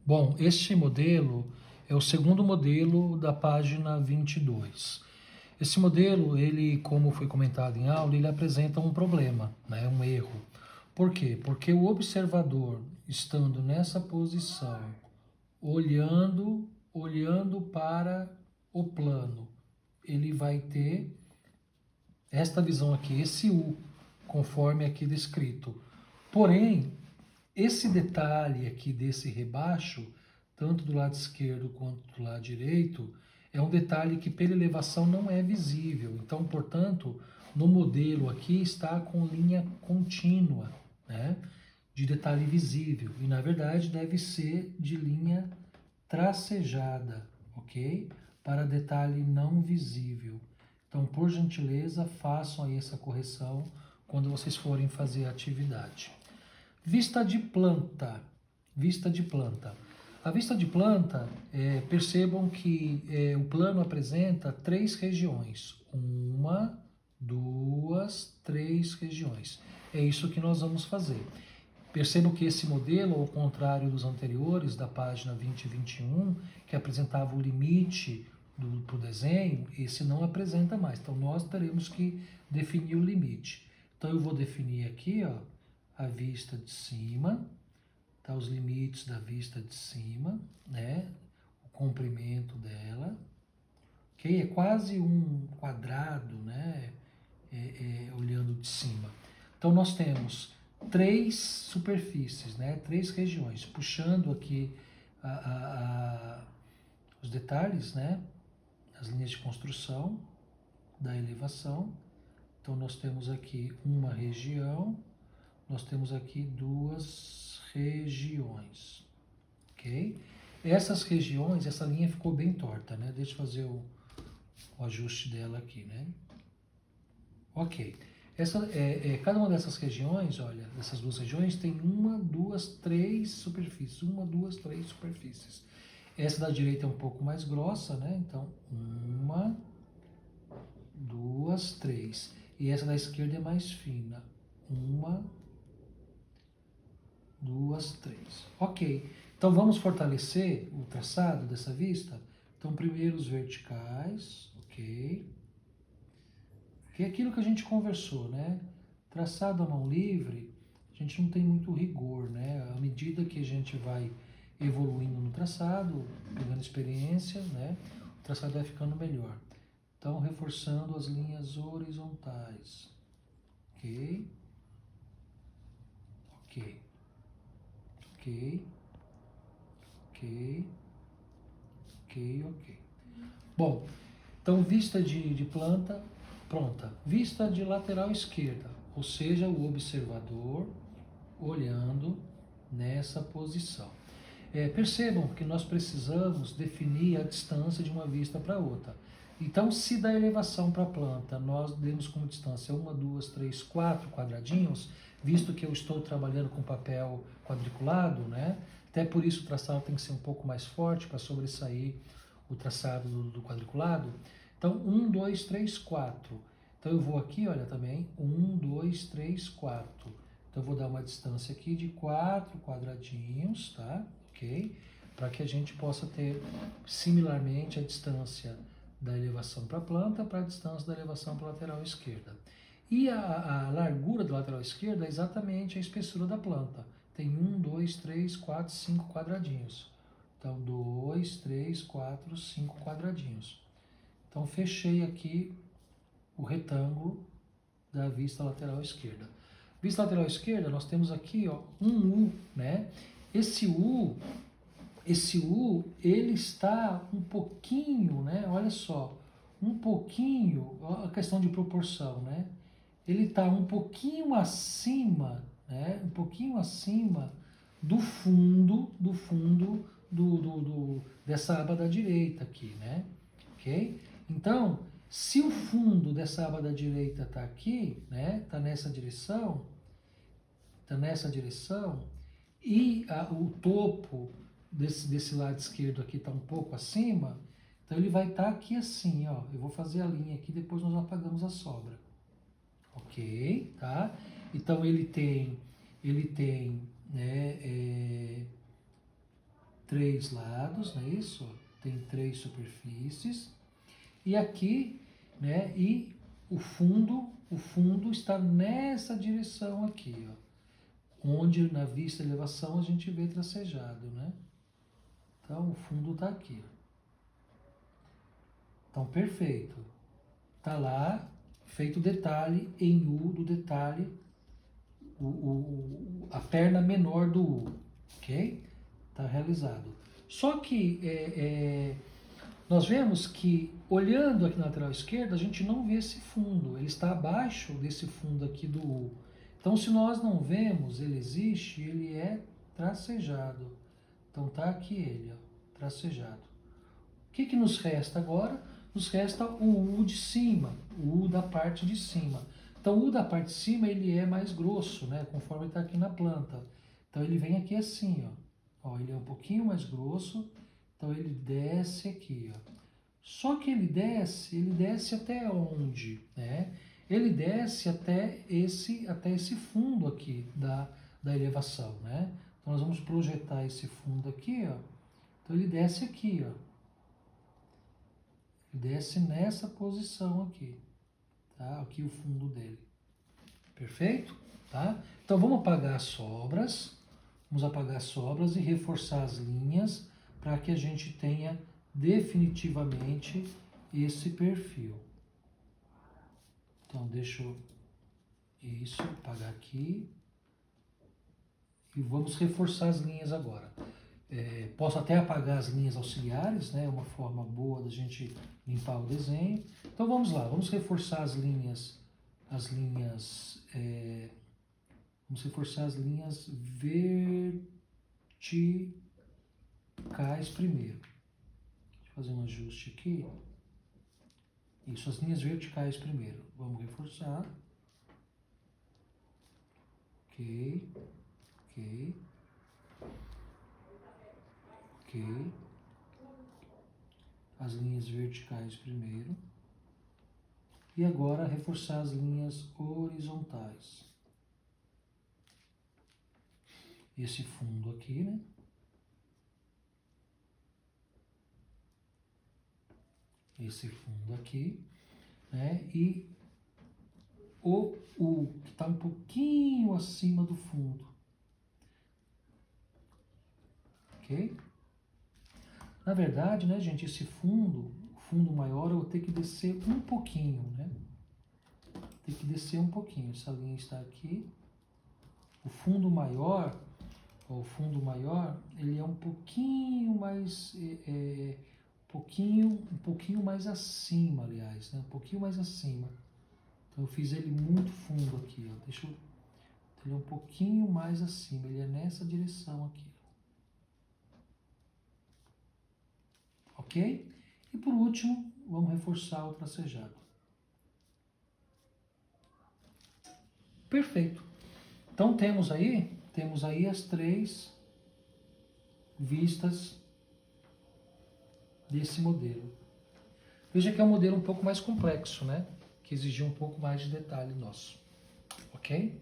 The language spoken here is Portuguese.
Bom, este modelo é o segundo modelo da página 22. Esse modelo, ele, como foi comentado em aula, ele apresenta um problema, né, um erro. Por quê? Porque o observador, estando nessa posição, olhando para o plano, ele vai ter esta visão aqui, esse U, conforme aqui descrito. Porém, esse detalhe aqui desse rebaixo, tanto do lado esquerdo quanto do lado direito, é um detalhe que pela elevação não é visível. Então, portanto, no modelo aqui está com linha contínua, né, de detalhe visível. E na verdade deve ser de linha tracejada, ok? Para detalhe não visível. Então, por gentileza, façam aí essa correção quando vocês forem fazer a atividade. Vista de planta. Vista de planta. A vista de planta, percebam que o plano apresenta 3 regiões. 1, 2, 3 regiões. É isso que nós vamos fazer. Percebam que esse modelo, ao contrário dos anteriores, da página 20 e 21, que apresentava o limite para o desenho, esse não apresenta mais. Então, nós teremos que definir o limite. Então, eu vou definir aqui, ó, a vista de cima, tá, os limites da vista de cima, né, o comprimento dela, ok? É quase um quadrado, né, olhando de cima. Então, nós temos 3 superfícies, né, 3 regiões, puxando aqui os detalhes, né, as linhas de construção da elevação. Então, nós temos aqui uma região, nós temos aqui 2 regiões, ok? Essas regiões, essa linha ficou bem torta, né? Deixa eu fazer o ajuste dela aqui, né? Ok. Cada uma dessas regiões, olha, dessas 2 regiões tem 1, 2, 3 superfícies. 1, 2, 3 superfícies. Essa da direita é um pouco mais grossa, né? Então, 1, 2, 3. E essa da esquerda é mais fina. 1, 2, 3. Ok. Então vamos fortalecer o traçado dessa vista? Então, primeiro os verticais, ok? Que é aquilo que a gente conversou, né? Traçado à mão livre, a gente não tem muito rigor, né? À medida que a gente vai evoluindo no traçado, pegando experiência, né? O traçado vai ficando melhor. Então, reforçando as linhas horizontais. Ok? Ok. Ok. Ok. Ok. Bom, então vista de planta pronta. Vista de lateral esquerda, ou seja, o observador olhando nessa posição. Percebam que nós precisamos definir a distância de uma vista para outra. Então, se da elevação para a planta nós demos como distância 1, 2, 3, 4 quadradinhos, visto que eu estou trabalhando com papel quadriculado, né? Até por isso o traçado tem que ser um pouco mais forte para sobressair o traçado do quadriculado. Então, 1, 2, 3, 4. Então, eu vou aqui, olha também, 1, 2, 3, 4. Então, eu vou dar uma distância aqui de 4 quadradinhos, tá? Ok? Para que a gente possa ter, similarmente, a distância da elevação para a planta para a distância da elevação para a lateral esquerda. E a largura da lateral esquerda é exatamente a espessura da planta. Tem 1, 2, 3, 4, 5 quadradinhos. Então, 2, 3, 4, 5 quadradinhos. Então, fechei aqui o retângulo da vista lateral esquerda. Vista lateral esquerda, nós temos aqui, ó, um U, né? Esse U, ele está um pouquinho, né? Olha só, um pouquinho, a questão de proporção, né? Ele está um pouquinho acima, né? Um pouquinho acima do fundo dessa aba da direita aqui, né? Ok? Então, se o fundo dessa aba da direita está aqui, né? Está nessa direção, e o topo desse lado esquerdo aqui está um pouco acima, então ele vai estar aqui assim, ó. Eu vou fazer a linha aqui, depois nós apagamos a sobra. Ok, tá? Então ele tem, né, 3 lados, não é isso? Tem 3 superfícies. E aqui, né? E o fundo está nessa direção aqui, ó. Onde na vista elevação a gente vê tracejado, né? Então o fundo está aqui, ó. Então perfeito. Tá lá, feito o detalhe em U do detalhe, a perna menor do U, ok? Tá realizado. Só que nós vemos que, olhando aqui na lateral esquerda, a gente não vê esse fundo, ele está abaixo desse fundo aqui do U. Então, se nós não vemos, ele existe, ele é tracejado. Então, tá aqui ele, ó, tracejado. O que que nos resta agora? Nos resta o U de cima, o U da parte de cima. Então, o U da parte de cima, ele é mais grosso, né? Conforme está aqui na planta. Então, ele vem aqui assim, ó. Ó, ele é um pouquinho mais grosso, então ele desce aqui, ó. Só que ele desce até onde, né? Ele desce até esse fundo aqui da elevação, né? Então, nós vamos projetar esse fundo aqui, ó. Então, ele desce aqui, ó. Desce nessa posição aqui, tá? Aqui o fundo dele. Perfeito? Tá? Então vamos apagar as sobras. Vamos apagar as sobras e reforçar as linhas para que a gente tenha definitivamente esse perfil. Então deixa eu isso, apagar aqui. E vamos reforçar as linhas agora. Posso até apagar as linhas auxiliares, né? É uma forma boa da gente limpar o desenho. Então vamos lá, vamos reforçar vamos reforçar as linhas verticais primeiro. Deixa eu fazer um ajuste aqui. Isso, as linhas verticais primeiro. Vamos reforçar. Ok, ok. Ok. As linhas verticais primeiro. E agora reforçar as linhas horizontais. Esse fundo aqui, né? Esse fundo aqui, né? E o que está um pouquinho acima do fundo. Ok? Na verdade, né, gente, esse fundo, o fundo maior, eu vou ter que descer um pouquinho, né? Tem que descer um pouquinho. Essa linha está aqui. O fundo maior, ele é um pouquinho mais, um pouquinho mais acima, aliás, né? Um pouquinho mais acima. Então eu fiz ele muito fundo aqui, ó. Deixa eu, ele é um pouquinho mais acima. Ele é nessa direção aqui. Ok? E por último, vamos reforçar o tracejado. Perfeito. Então temos aí as 3 vistas desse modelo. Veja que é um modelo um pouco mais complexo, né? Que exigiu um pouco mais de detalhe nosso. Ok?